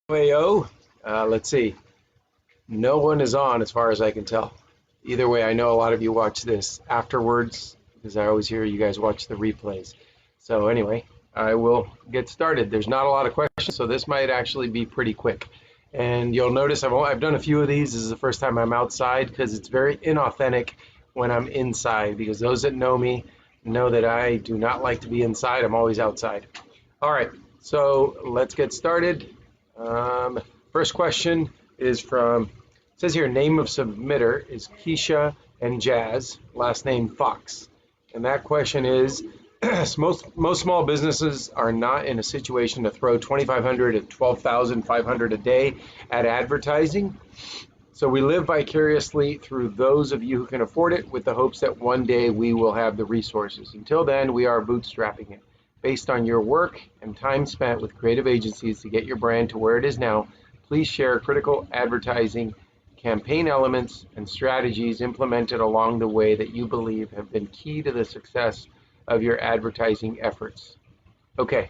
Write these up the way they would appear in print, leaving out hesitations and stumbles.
Yo, let's see. No one is on as far as I can tell. Either way, I know a lot of you watch this afterwards because I always hear you guys watch the replays. So anyway, I will get started. There's not a lot of questions, so this might actually be pretty quick. And you'll notice I've done a few of these. This is the first time I'm outside because it's very inauthentic when I'm inside, because those that know me know that I do not like to be inside. I'm always outside. All right, so let's get started. First question is from, it says here, name of submitter is Keisha and Jazz, last name Fox. And that question is, most small businesses are not in a situation to throw $2,500 to $12,500 a day at advertising. So we live vicariously through those of you who can afford it, with the hopes that one day we will have the resources. Until then, we are bootstrapping it. Based on your work and time spent with creative agencies to get your brand to where it is now, please share critical advertising campaign elements and strategies implemented along the way that you believe have been key to the success of your advertising efforts. Okay,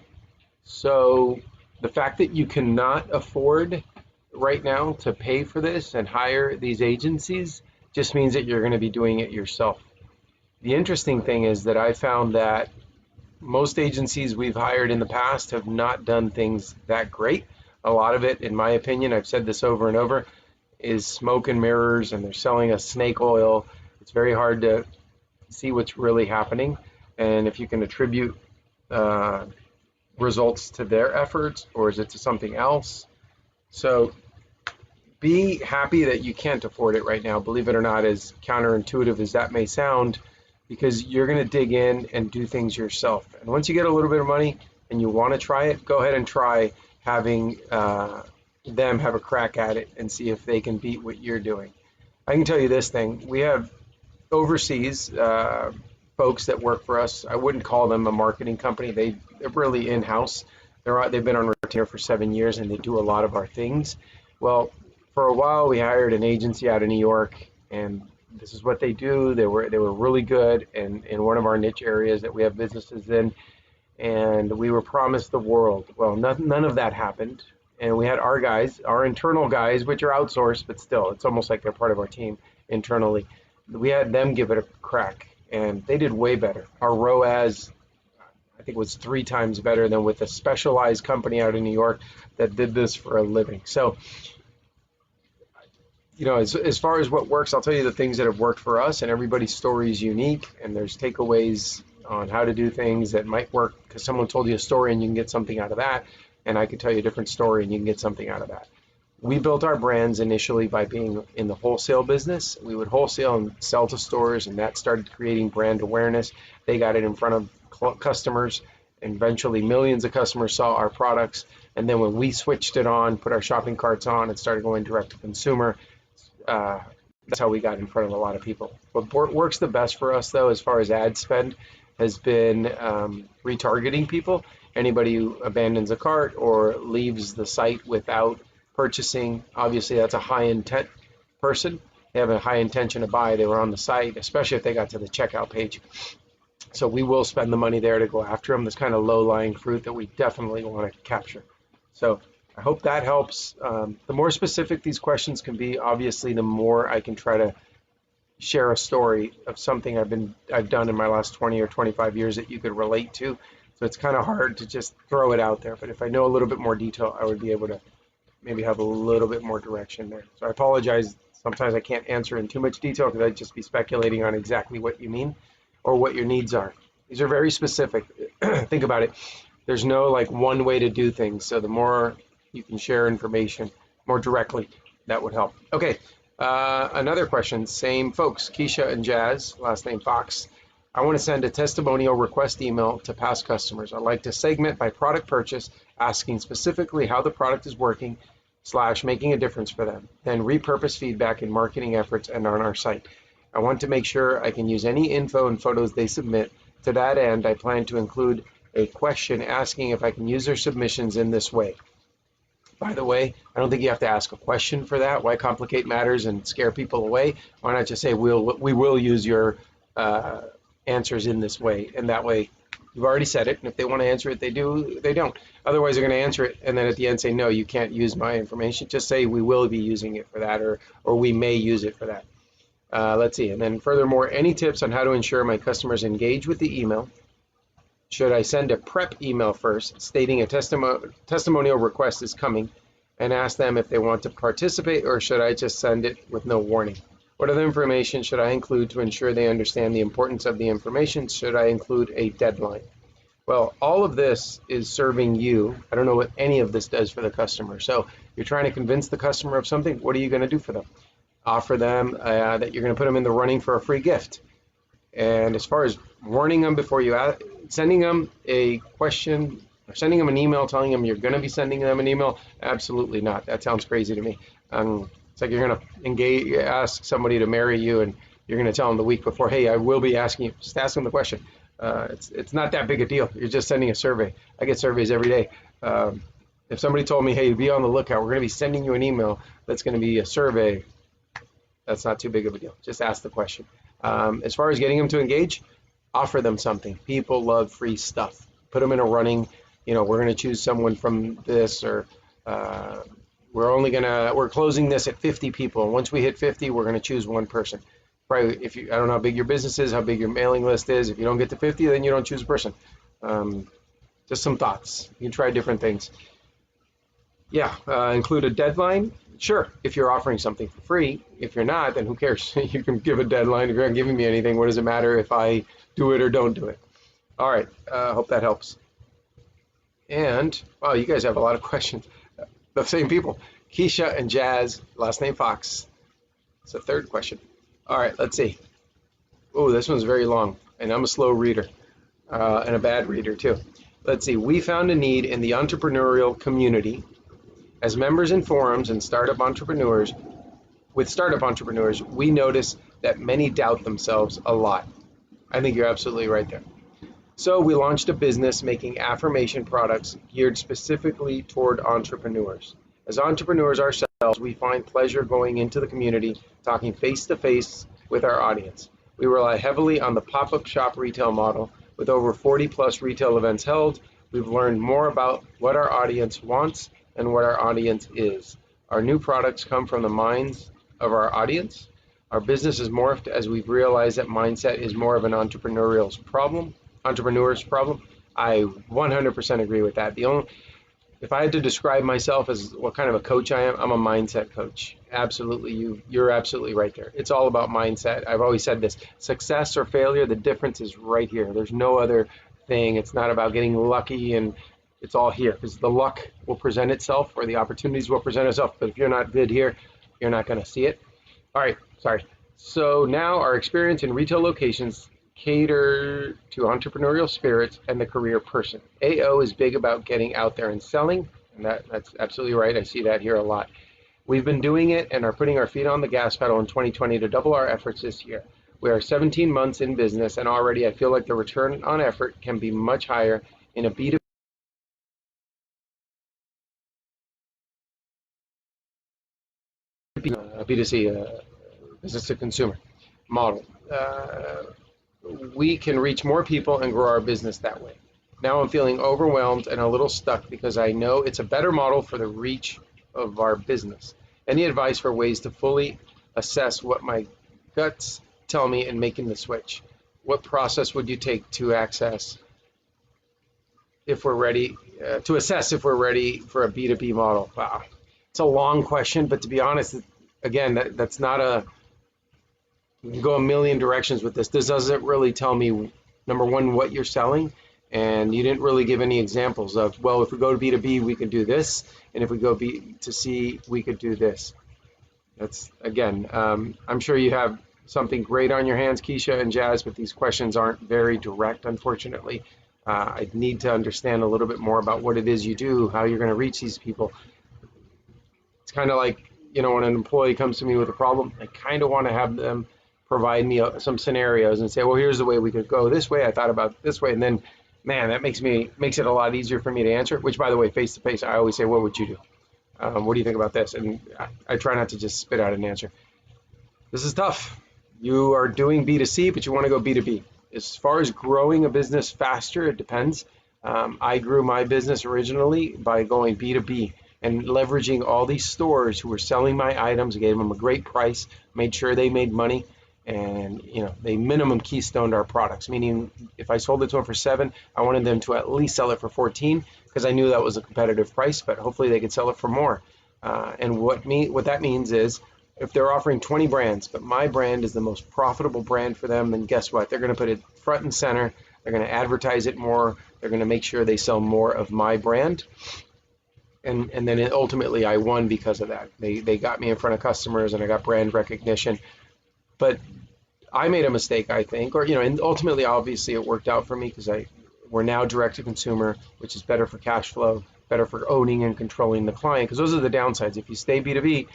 so the fact that you cannot afford right now to pay for this and hire these agencies just means that you're going to be doing it yourself. The interesting thing is that I found that most agencies we've hired in the past have not done things that great. A lot of it, in my opinion, I've said this over and over, is smoke and mirrors, and they're selling us snake oil. It's very hard to see what's really happening, and if you can attribute results to their efforts, or is it to something else. So be happy that you can't afford it right now, believe it or not, as counterintuitive as that may sound, because you're going to dig in and do things yourself. And once you get a little bit of money and you want to try it, go ahead and try having them have a crack at it and see if they can beat what you're doing. I can tell you this thing. We have overseas folks that work for us. I wouldn't call them a marketing company. They're really in-house. They've been on retainer for 7 years, and they do a lot of our things. Well, for a while, we hired an agency out of New York, and this is what they do. They were really good in one of our niche areas that we have businesses in, and we were promised the world. Well, none of that happened, and we had our guys, our internal guys, which are outsourced, but still, it's almost like they're part of our team internally. We had them give it a crack, and they did way better. Our ROAS, I think, was 3 times better than with a specialized company out in New York that did this for a living. So, you know, as far as what works, I'll tell you the things that have worked for us, and everybody's story is unique, and there's takeaways on how to do things that might work because someone told you a story and you can get something out of that, and I could tell you a different story and you can get something out of that. We built our brands initially by being in the wholesale business. We would wholesale and sell to stores, and that started creating brand awareness. They got it in front of customers, and eventually millions of customers saw our products. And then when we switched it on, put our shopping carts on, and started going direct to consumer, that's how we got in front of a lot of people. What works the best for us, though, as far as ad spend, has been retargeting people. Anybody who abandons a cart or leaves the site without purchasing, obviously that's a high intent person. They have a high intention to buy. They were on the site, especially if they got to the checkout page. So we will spend the money there to go after them. This kind of low-lying fruit that we definitely want to capture. So I hope that helps. The more specific these questions can be, obviously, the more I can try to share a story of something I've done in my last 20 or 25 years that you could relate to. So it's kind of hard to just throw it out there. But if I know a little bit more detail, I would be able to maybe have a little bit more direction there. So I apologize. Sometimes I can't answer in too much detail because I'd just be speculating on exactly what you mean or what your needs are. These are very specific. Think about it. There's no like one way to do things. So the more you can share information more directly, that would help. Okay, another question, same folks, Keisha and Jazz, last name Fox. I want to send a testimonial request email to past customers. I'd like to segment by product purchase, asking specifically how the product is working / making a difference for them, then repurpose feedback in marketing efforts and on our site. I want to make sure I can use any info and photos they submit. To that end, I plan to include a question asking if I can use their submissions in this way. By the way, I don't think you have to ask a question for that. Why complicate matters and scare people away? Why not just say we will use your answers in this way, and that way You've already said it, and if they want to answer it, they do, they don't. Otherwise, they're going to answer it, and then at the end say, no, you can't use my information. Just say, we will be using it for that, or we may use it for that. Let's see. And then furthermore, any tips on how to ensure my customers engage with the email? Should I send a prep email first, stating a testimonial request is coming, and ask them if they want to participate, or should I just send it with no warning? What other information should I include to ensure they understand the importance of the information? Should I include a deadline? Well, all of this is serving you. I don't know what any of this does for the customer. So you're trying to convince the customer of something. What are you going to do for them? Offer them that you're going to put them in the running for a free gift. And as far as warning them before you sending them a question or sending them an email telling them you're going to be sending them an email, absolutely not. That sounds crazy to me. It's like you're going to ask somebody to marry you, and you're going to tell them the week before, hey, I will be asking you. Just ask them the question. It's not that big a deal. You're just sending a survey. I get surveys every day. If somebody told me, hey, be on the lookout, we're going to be sending you an email that's going to be a survey, that's not too big of a deal. Just ask the question. As far as getting them to engage, offer them something. People love free stuff. Put them in a running, we're going to choose someone from this, or we're closing this at 50 people. And once we hit 50, we're going to choose one person. Probably, I don't know how big your business is, how big your mailing list is. If you don't get to 50, then you don't choose a person. Just some thoughts. You can try different things. Yeah, include a deadline. Sure, if you're offering something for free. If you're not, then who cares? You can give a deadline. If you're not giving me anything, what does it matter if I do it or don't do it? All right, hope that helps. And, wow, you guys have a lot of questions. The same people. Keisha and Jazz, last name Fox. It's the third question. All right, let's see. Oh, this one's very long, and I'm a slow reader and a bad reader too. Let's see. We found a need in the entrepreneurial community. As members in forums and startup entrepreneurs, we notice that many doubt themselves a lot. I think you're absolutely right there. So we launched a business making affirmation products geared specifically toward entrepreneurs. As entrepreneurs ourselves, we find pleasure going into the community, talking face-to-face with our audience. We rely heavily on the pop-up shop retail model. With over 40-plus retail events held, we've learned more about what our audience wants and what our audience is. Our new products come from the minds of our audience. Our business has morphed as we've realized that mindset is more of an entrepreneur's problem. I 100% agree with that. If I had to describe myself as what kind of a coach I am, I'm a mindset coach. Absolutely, you're absolutely right there. It's all about mindset. I've always said this: success or failure, the difference is right here. There's no other thing. It's not about getting lucky, and it's all here, because the luck will present itself, or the opportunities will present itself. But if you're not good here, you're not going to see it. All right, sorry. So now our experience in retail locations cater to entrepreneurial spirits and the career person. AO is big about getting out there and selling, and that's absolutely right. I see that here a lot. We've been doing it and are putting our feet on the gas pedal in 2020 to double our efforts this year. We are 17 months in business, and already I feel like the return on effort can be much higher in a B2B B2C, business to consumer model. We can reach more people and grow our business that way. Now I'm feeling overwhelmed and a little stuck because I know it's a better model for the reach of our business. Any advice for ways to fully assess what my guts tell me in making the switch? What process would you take to assess if we're ready for a B2B model? Wow. It's a long question, but to be honest, again, that's not a, you can go a million directions with this. This doesn't really tell me, number one, what you're selling, and you didn't really give any examples of, well, if we go to B2B, we could do this, and if we go B2C, we could do this. That's, again, I'm sure you have something great on your hands, Keisha and Jazz, but these questions aren't very direct, unfortunately. I need to understand a little bit more about what it is you do, how you're going to reach these people. It's kind of like, when an employee comes to me with a problem, I kind of want to have them provide me some scenarios and say, well, here's the way we could go this way. I thought about this way. And then, man, that makes it a lot easier for me to answer, which, by the way, face to face, I always say, what would you do? What do you think about this? And I try not to just spit out an answer. This is tough. You are doing B2C, but you want to go B2B. As far as growing a business faster, it depends. I grew my business originally by going B2B and leveraging all these stores who were selling my items, gave them a great price, made sure they made money, and they minimum keystoned our products. Meaning, if I sold it to them for 7, I wanted them to at least sell it for 14 because I knew that was a competitive price, but hopefully they could sell it for more. And what that means is, if they're offering 20 brands, but my brand is the most profitable brand for them, then guess what? They're going to put it front and center. They're going to advertise it more. They're going to make sure they sell more of my brand. And then ultimately I won because of that. They got me in front of customers and I got brand recognition. But I made a mistake, I think, and ultimately, obviously, it worked out for me because we're now direct to consumer, which is better for cash flow, better for owning and controlling the client. Because those are the downsides. If you stay B2B,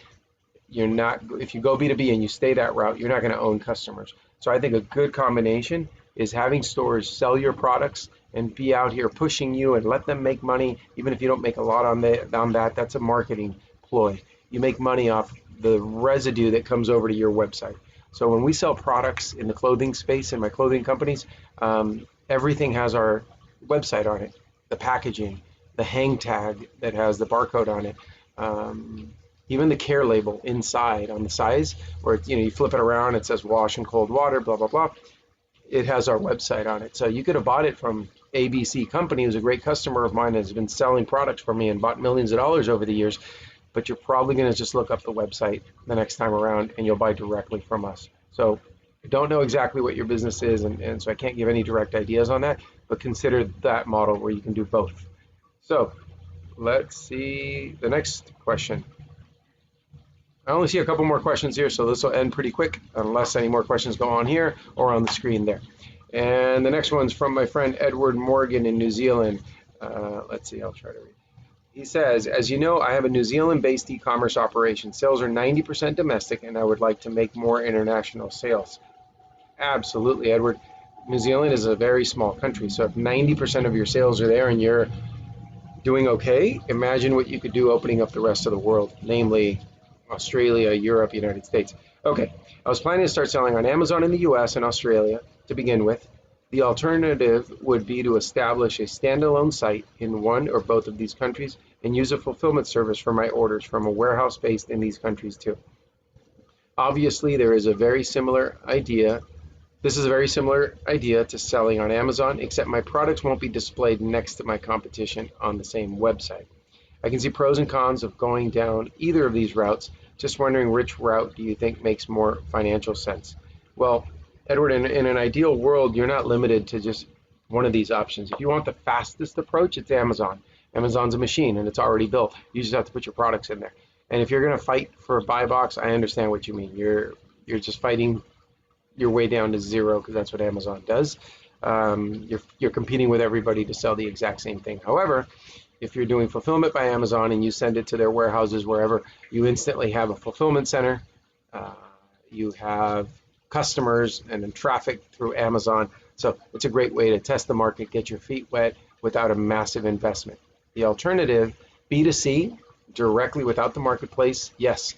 if you go B2B and you stay that route, you're not going to own customers. So I think a good combination is having stores sell your products and be out here pushing you and let them make money, even if you don't make a lot on that. That's a marketing ploy. You make money off the residue that comes over to your website. So when we sell products in the clothing space in my clothing companies, everything has our website on it, the packaging, the hang tag that has the barcode on it, even the care label inside on the size where you flip it around, it says wash in cold water, blah, blah, blah. It has our website on it. So you could have bought it from ABC Company, who's a great customer of mine, has been selling products for me and bought millions of dollars over the years. But you're probably going to just look up the website the next time around and you'll buy directly from us. So I don't know exactly what your business is, and so I can't give any direct ideas on that, but consider that model where you can do both. So let's see the next question. I only see a couple more questions here, so this will end pretty quick unless any more questions go on here or on the screen there. And the next one's from my friend Edward Morgan in New Zealand. Let's see, I'll try to read. He says, as you know, I have a New Zealand-based e-commerce operation. Sales are 90% domestic, and I would like to make more international sales. Absolutely, Edward. New Zealand is a very small country, so if 90% of your sales are there and you're doing okay, imagine what you could do opening up the rest of the world, namely Australia, Europe, United States. Okay, I was planning to start selling on Amazon in the US and Australia to begin with. The alternative would be to establish a standalone site in one or both of these countries and use a fulfillment service for my orders from a warehouse based in these countries too. Obviously, this is a very similar idea to selling on Amazon, except my products won't be displayed next to my competition on the same website. I can see pros and cons of going down either of these routes. Just wondering, which route do you think makes more financial sense? Well, Edward, in an ideal world, you're not limited to just one of these options. If you want the fastest approach, it's Amazon. Amazon's a machine and it's already built. You just have to put your products in there. And if you're going to fight for a buy box, I understand what you mean. You're just fighting your way down to zero because that's what Amazon does. You're competing with everybody to sell the exact same thing. However, if you're doing fulfillment by Amazon and you send it to their warehouses wherever, you instantly have a fulfillment center. You have customers and then traffic through Amazon. So it's a great way to test the market, get your feet wet without a massive investment. The alternative, B2C, directly without the marketplace, yes.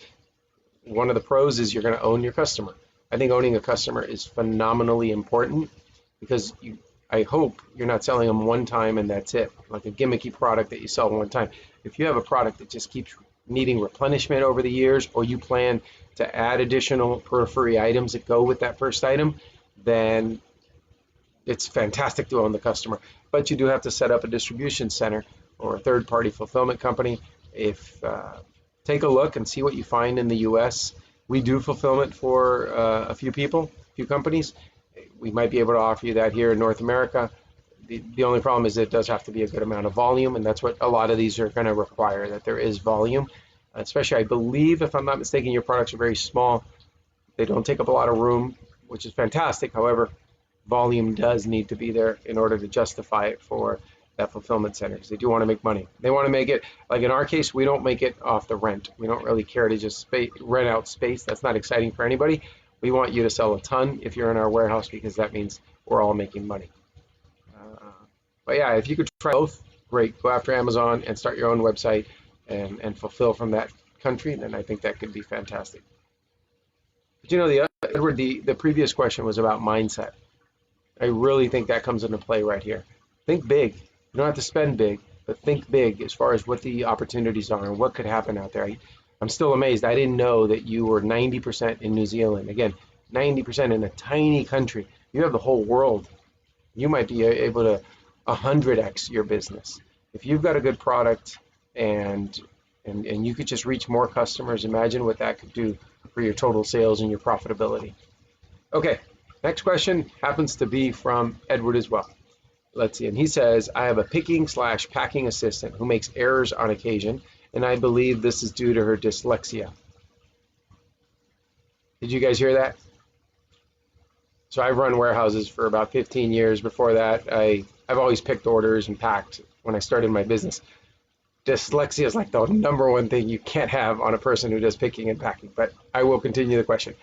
One of the pros is you're going to own your customer. I think owning a customer is phenomenally important because I hope you're not selling them one time and that's it, like a gimmicky product that you sell one time. If you have a product that just keeps needing replenishment over the years, or you plan to add additional periphery items that go with that first item, then it's fantastic to own the customer. But you do have to set up a distribution center or a third-party fulfillment company. Take a look and see what you find in the US. We do fulfillment for a few companies. We might be able to offer you that here in North America. The only problem is it does have to be a good amount of volume, and that's what a lot of these are going to require, that there is volume. Especially, I believe, if I'm not mistaken, your products are very small. They don't take up a lot of room, which is fantastic. However, volume does need to be there in order to justify it for that fulfillment center, because they do want to make money. They want to make it, like in our case, we don't make it off the rent. We don't really care to just rent out space. That's not exciting for anybody. We want you to sell a ton if you're in our warehouse, because that means we're all making money. But yeah, if you could try both, great. Go after Amazon and start your own website and fulfill from that country, then I think that could be fantastic. But Edward, the previous question was about mindset. I really think that comes into play right here. Think big. You don't have to spend big, but think big as far as what the opportunities are and what could happen out there. I'm still amazed. I didn't know that you were 90% in New Zealand. Again, 90% in a tiny country. You have the whole world. You might be able to 100x your business. If you've got a good product and you could just reach more customers, imagine what that could do for your total sales and your profitability. Okay, next question happens to be from Edward as well. Let's see, and he says, I have a picking/packing assistant who makes errors on occasion, and I believe this is due to her dyslexia. Did you guys hear that? So I've run warehouses for about 15 years. Before that, I've always picked orders and packed when I started my business. Dyslexia is like the number one thing you can't have on a person who does picking and packing, but I will continue the question.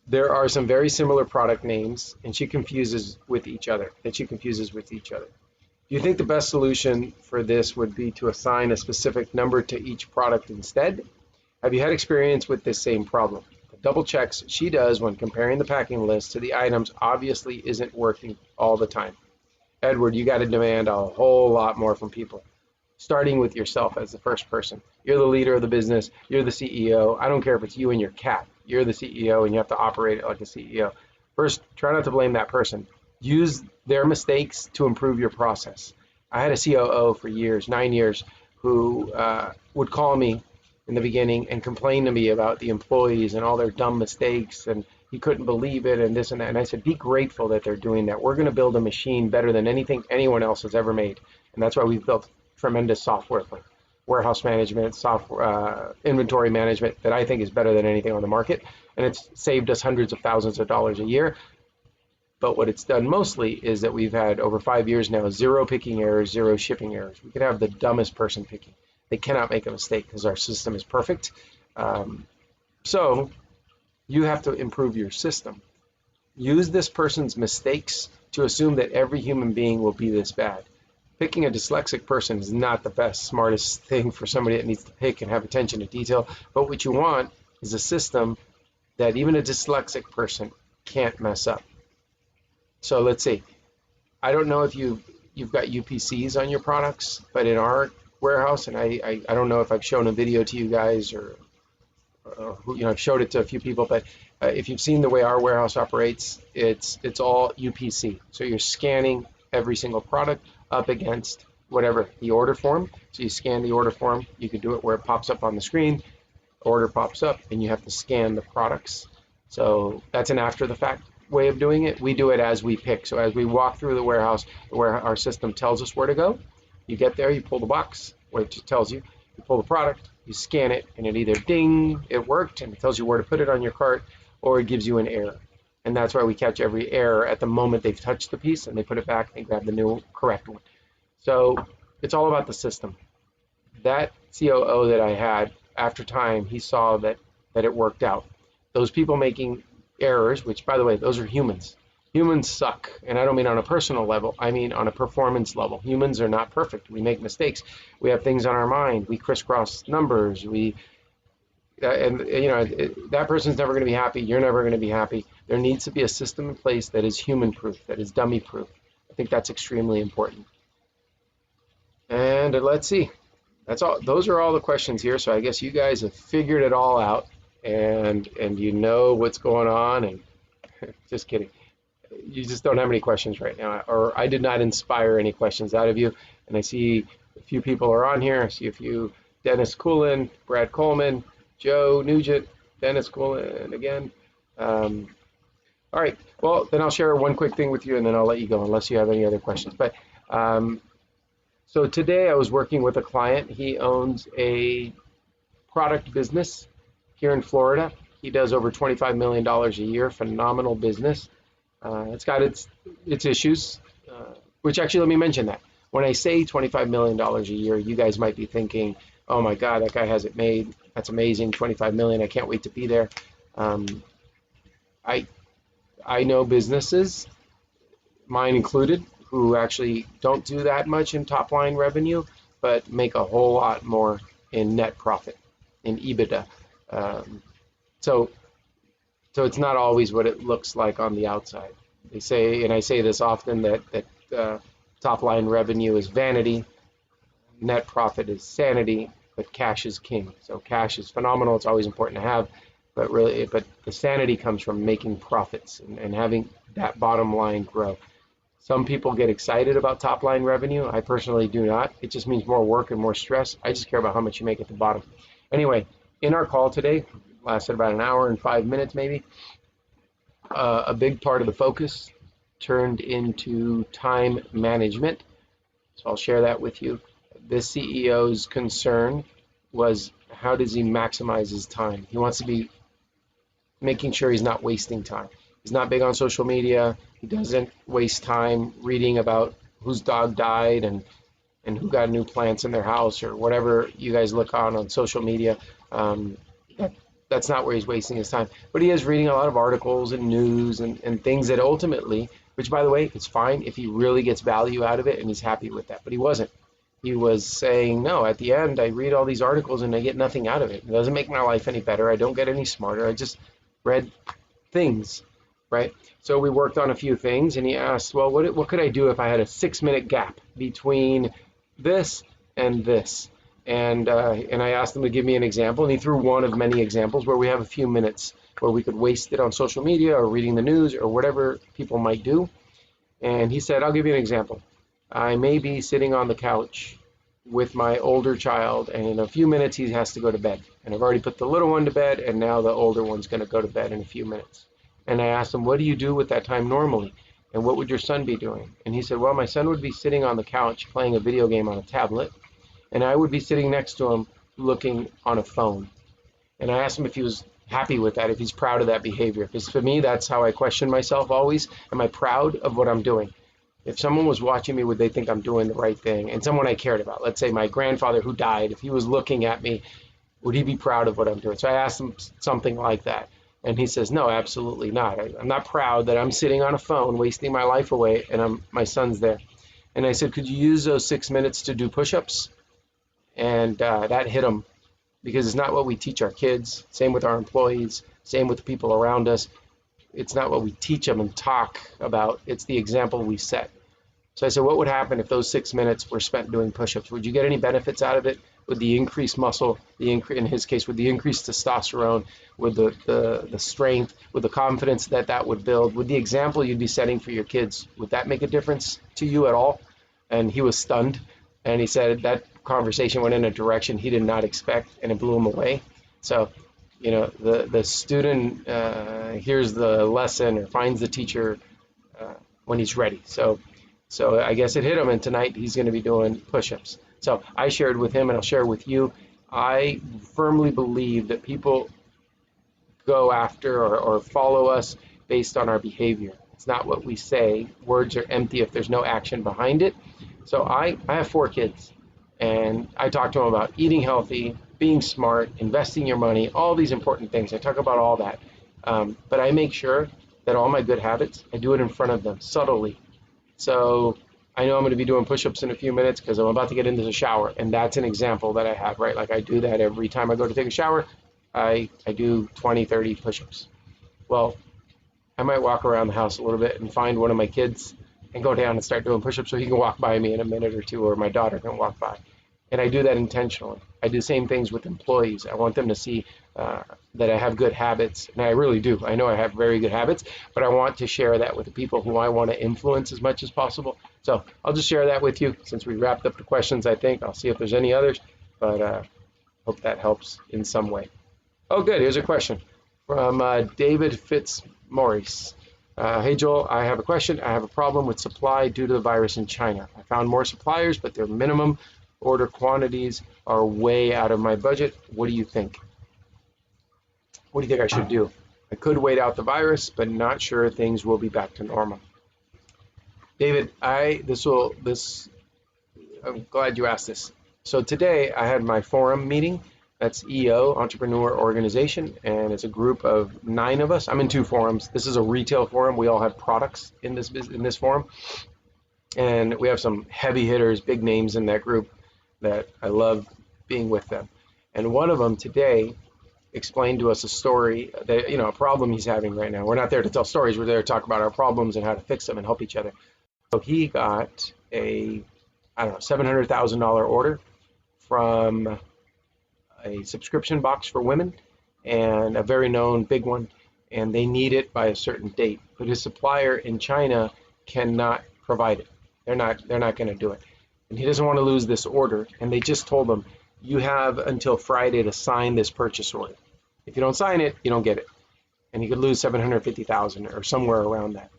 There are some very similar product names, and she confuses with each other. Do you think the best solution for this would be to assign a specific number to each product instead? Have you had experience with this same problem? The double checks she does when comparing the packing list to the items obviously isn't working all the time. Edward, you got to demand a whole lot more from people, starting with yourself as the first person. You're the leader of the business. You're the CEO. I don't care if it's you and your cat. You're the CEO and you have to operate it like a CEO. First, try not to blame that person. Use their mistakes to improve your process. I had a COO for years, 9 years, who would call me in the beginning and complain to me about the employees and all their dumb mistakes, and he couldn't believe it and this and that. And I said, be grateful that they're doing that. We're going to build a machine better than anything anyone else has ever made. And that's why we've built tremendous software for warehouse management, software, inventory management that I think is better than anything on the market. And it's saved us hundreds of thousands of dollars a year. But what it's done mostly is that we've had over 5 years now, 0 picking errors, 0 shipping errors. We could have the dumbest person picking. They cannot make a mistake because our system is perfect. So you have to improve your system. Use this person's mistakes to assume that every human being will be this bad. Picking a dyslexic person is not the best, smartest thing for somebody that needs to pick and have attention to detail. But what you want is a system that even a dyslexic person can't mess up. So let's see. I don't know if you've got UPCs on your products, but in our warehouse, and I don't know if I've shown a video to you guys or I've showed it to a few people, but if you've seen the way our warehouse operates, it's all UPC. So you're scanning every single product up against whatever the order form. So you scan the order form. You can do it where it pops up on the screen, order pops up, and you have to scan the products. So that's an after the fact way of doing it. We do it as we pick. So as we walk through the warehouse, where our system tells us where to go, you get there, you pull the box, where it just tells you, you pull the product, you scan it, and it either ding, it worked, and it tells you where to put it on your cart, or it gives you an error. And that's why we catch every error at the moment they've touched the piece, and they put it back and grab the new correct one. So it's all about the system. That COO that I had, after time, he saw that it worked out. Those people making errors, which, by the way, those are humans. Humans suck, and I don't mean on a personal level, I mean on a performance level. Humans are not perfect. We make mistakes. We have things on our mind. We crisscross numbers. That person's never going to be happy. You're never going to be happy. There needs to be a system in place that is human-proof, that is dummy-proof. I think that's extremely important. And let's see. That's all. Those are all the questions here. So I guess you guys have figured it all out, and you know what's going on. And just kidding. You just don't have any questions right now, or I did not inspire any questions out of you. And I see a few people are on here. I see a few: Dennis Coolin, Brad Coleman, Joe Nugent, Dennis Coolin again. All right. Well, then I'll share one quick thing with you, and then I'll let you go, unless you have any other questions. But so today I was working with a client. He owns a product business here in Florida. He does over $25 million a year. Phenomenal business. It's got its issues, which actually, let me mention that. When I say $25 million a year, you guys might be thinking, oh my God, that guy has it made. That's amazing, 25 million. I can't wait to be there. I know businesses, mine included, who actually don't do that much in top line revenue, but make a whole lot more in net profit, in EBITDA. So it's not always what it looks like on the outside. They say, and I say this often, that top line revenue is vanity, net profit is sanity, but cash is king. So cash is phenomenal. It's always important to have, but really, but the sanity comes from making profits and having that bottom line grow. Some people get excited about top line revenue. I personally do not. It just means more work and more stress. I just care about how much you make at the bottom. Anyway, in our call today, lasted about an hour and 5 minutes maybe, a big part of the focus turned into time management. So I'll share that with you. This CEO's concern was, how does he maximize his time? He wants to be making sure he's not wasting time. He's not big on social media. He doesn't waste time reading about whose dog died and who got new plants in their house or whatever you guys look on social media. That's not where he's wasting his time. But he is reading a lot of articles and news and things that ultimately, which by the way, it's fine if he really gets value out of it and he's happy with that. But he wasn't. He was saying, no, at the end, I read all these articles and I get nothing out of it. It doesn't make my life any better. I don't get any smarter. I just read things, right? So we worked on a few things, and he asked, well, what could I do if I had a 6-minute gap between this and this? And I asked him to give me an example, and he threw one of many examples where we have a few minutes where we could waste it on social media or reading the news or whatever people might do. And he said, I'll give you an example. I may be sitting on the couch with my older child, and in a few minutes he has to go to bed. And I've already put the little one to bed, and now the older one's going to go to bed in a few minutes. And I asked him, what do you do with that time normally? And what would your son be doing? And he said, well, my son would be sitting on the couch playing a video game on a tablet, and I would be sitting next to him looking on a phone. And I asked him if he was happy with that, if he's proud of that behavior. Because for me, that's how I question myself always. Am I proud of what I'm doing? If someone was watching me, would they think I'm doing the right thing? And someone I cared about, let's say my grandfather who died, if he was looking at me, would he be proud of what I'm doing? So I asked him something like that. And he says, no, absolutely not. I'm not proud that I'm sitting on a phone, wasting my life away, and my son's there. And I said, could you use those 6 minutes to do push-ups? And that hit him, because it's not what we teach our kids. Same with our employees, same with the people around us. It's not what we teach them and talk about. It's the example we set. So I said, what would happen if those 6 minutes were spent doing push-ups? Would you get any benefits out of it? Would the increased muscle, in his case, would the increased testosterone, would the strength, would the confidence that would build, would the example you'd be setting for your kids, would that make a difference to you at all? And he was stunned. And he said that conversation went in a direction he did not expect, and it blew him away. So, you know, the student hears the lesson or finds the teacher when he's ready. So I guess it hit him, and tonight he's going to be doing push-ups. So I shared with him, and I'll share with you, I firmly believe that people go after or follow us based on our behavior. It's not what we say. Words are empty if there's no action behind it. So I have 4 kids, and I talk to them about eating healthy, being smart, investing your money, all these important things. I talk about all that. But I make sure that all my good habits, I do it in front of them, subtly. So I know I'm going to be doing push-ups in a few minutes because I'm about to get into the shower, and that's an example that I have, right? Like I do that every time I go to take a shower. I do 20, 30 push-ups. Well, I might walk around the house a little bit and find one of my kids and go down and start doing push-ups so he can walk by me in a minute or two, or my daughter can walk by. And I do that intentionally. I do the same things with employees. I want them to see that I have good habits, and I really do. I know I have very good habits, but I want to share that with the people who I want to influence as much as possible. So I'll just share that with you since we wrapped up the questions, I think. I'll see if there's any others, but hope that helps in some way. Oh, good. Here's a question from David Fitzmaurice. Hey, Joel, I have a question. I have a problem with supply due to the virus in China. I found more suppliers, but their minimum order quantities are way out of my budget. What do you think? What do you think I should do? I could wait out the virus, but not sure things will be back to normal. David, I'm glad you asked this. So today I had my forum meeting. That's EO, Entrepreneur Organization, and it's a group of 9 of us. I'm in 2 forums. This is a retail forum. We all have products in this forum, and we have some heavy hitters, big names in that group that I love being with them. And one of them today explained to us a story that, a problem he's having right now. We're not there to tell stories. We're there to talk about our problems and how to fix them and help each other. So he got a, I don't know, $700,000 order from a subscription box for women and a very known big one, and they need it by a certain date. But his supplier in China cannot provide it. They're not going to do it. And he doesn't want to lose this order. And they just told him, you have until Friday to sign this purchase order. If you don't sign it, you don't get it. And he could lose $750,000 or somewhere around that.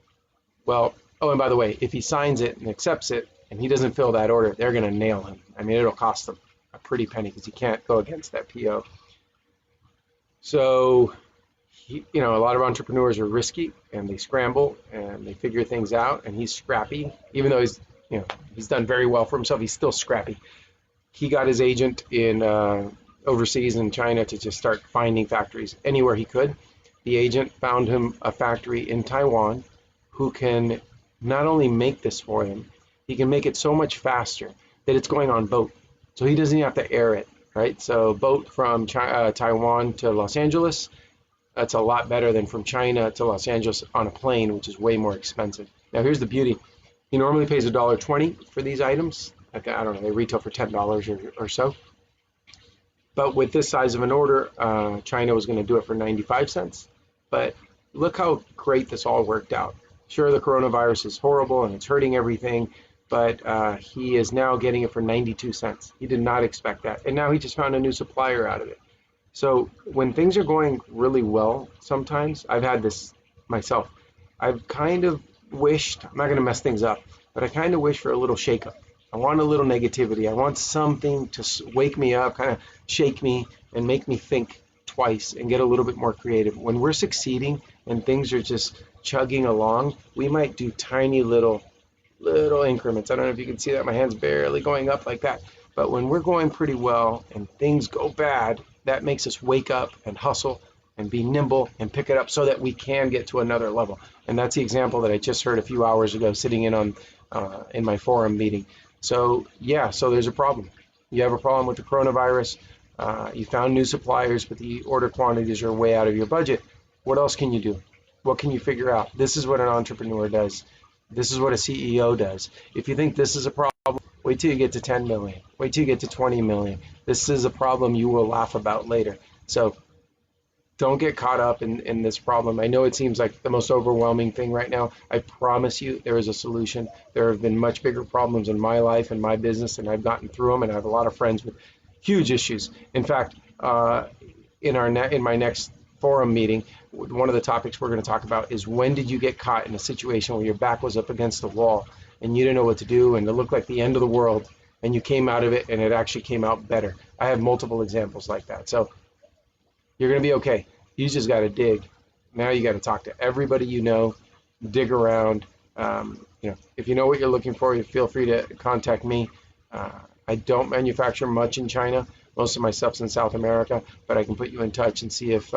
Well, oh, and by the way, if he signs it and accepts it and he doesn't fill that order, they're going to nail him. I mean, it'll cost them a pretty penny because he can't go against that PO. So, a lot of entrepreneurs are risky and they scramble and they figure things out, and he's scrappy. Even though he's done very well for himself, he's still scrappy. He got his agent in overseas in China to just start finding factories anywhere he could. The agent found him a factory in Taiwan who can not only make this for him, he can make it so much faster that it's going on boat. So he doesn't even have to air it, right? So boat from Taiwan to Los Angeles, that's a lot better than from China to Los Angeles on a plane, which is way more expensive. Now here's the beauty. He normally pays $1.20 for these items. I don't know, they retail for $10 or so. But with this size of an order, China was going to do it for 95 cents. But look how great this all worked out. Sure, the coronavirus is horrible and it's hurting everything, but he is now getting it for 92 cents. He did not expect that. And now he just found a new supplier out of it. So when things are going really well, sometimes, I've had this myself, I've kind of wished, I'm not going to mess things up, but I kind of wish for a little shakeup. I want a little negativity. I want something to wake me up, kind of shake me and make me think twice and get a little bit more creative. When we're succeeding and things are just chugging along, we might do tiny little increments. I don't know if you can see that. My hand's barely going up like that. But when we're going pretty well and things go bad, that makes us wake up and hustle and be nimble and pick it up so that we can get to another level. And that's the example that I just heard a few hours ago sitting in my forum meeting. So yeah, so there's a problem. You have a problem with the coronavirus. You found new suppliers, but the order quantities are way out of your budget. What else can you do? What can you figure out? This is what an entrepreneur does. This is what a CEO does. If you think this is a problem, wait till you get to 10 million. Wait till you get to 20 million. This is a problem you will laugh about later. So don't get caught up in this problem. I know it seems like the most overwhelming thing right now. I promise you there is a solution. There have been much bigger problems in my life and my business, and I've gotten through them, and I have a lot of friends with huge issues. In fact, in my next forum meeting, one of the topics we're going to talk about is, when did you get caught in a situation where your back was up against the wall and you didn't know what to do and it looked like the end of the world, and you came out of it and it actually came out better? I have multiple examples like that. So you're going to be okay. You just got to dig. Now you got to talk to everybody you know, dig around. If you know what you're looking for, you feel free to contact me. I don't manufacture much in China. Most of my stuff's in South America, but I can put you in touch and see if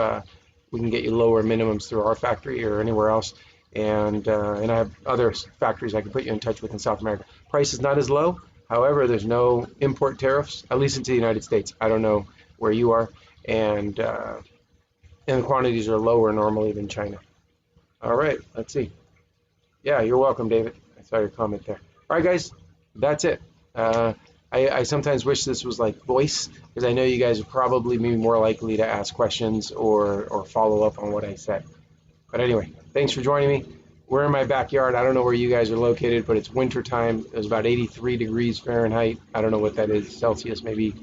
we can get you lower minimums through our factory or anywhere else. And I have other factories I can put you in touch with in South America. Price is not as low. However, there's no import tariffs, at least into the United States. I don't know where you are. And the quantities are lower normally than China. All right, let's see. Yeah, you're welcome, David. I saw your comment there. All right, guys, that's it. I sometimes wish this was like voice, because I know you guys would probably be more likely to ask questions or follow up on what I said. But anyway, thanks for joining me. We're in my backyard. I don't know where you guys are located, but it's winter time. It was about 83 degrees Fahrenheit. I don't know what that is, Celsius, maybe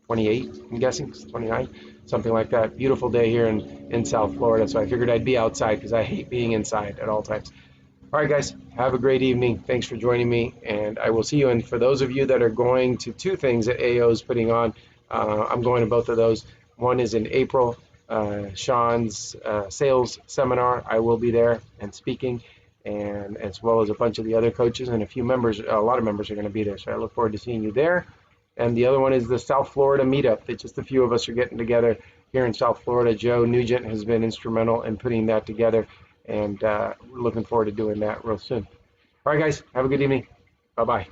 28, I'm guessing, 29, something like that. Beautiful day here in South Florida, so I figured I'd be outside because I hate being inside at all times. All right, guys, have a great evening. Thanks for joining me, and I will see you. And for those of you that are going to two things that AO is putting on, I'm going to both of those. One is in April, Sean's sales seminar. I will be there and speaking, and as well as a bunch of the other coaches and a lot of members are going to be there. So I look forward to seeing you there. And the other one is the South Florida meetup. That just a few of us are getting together here in South Florida. Joe Nugent has been instrumental in putting that together, and we're looking forward to doing that real soon. All right, guys, have a good evening. Bye-bye.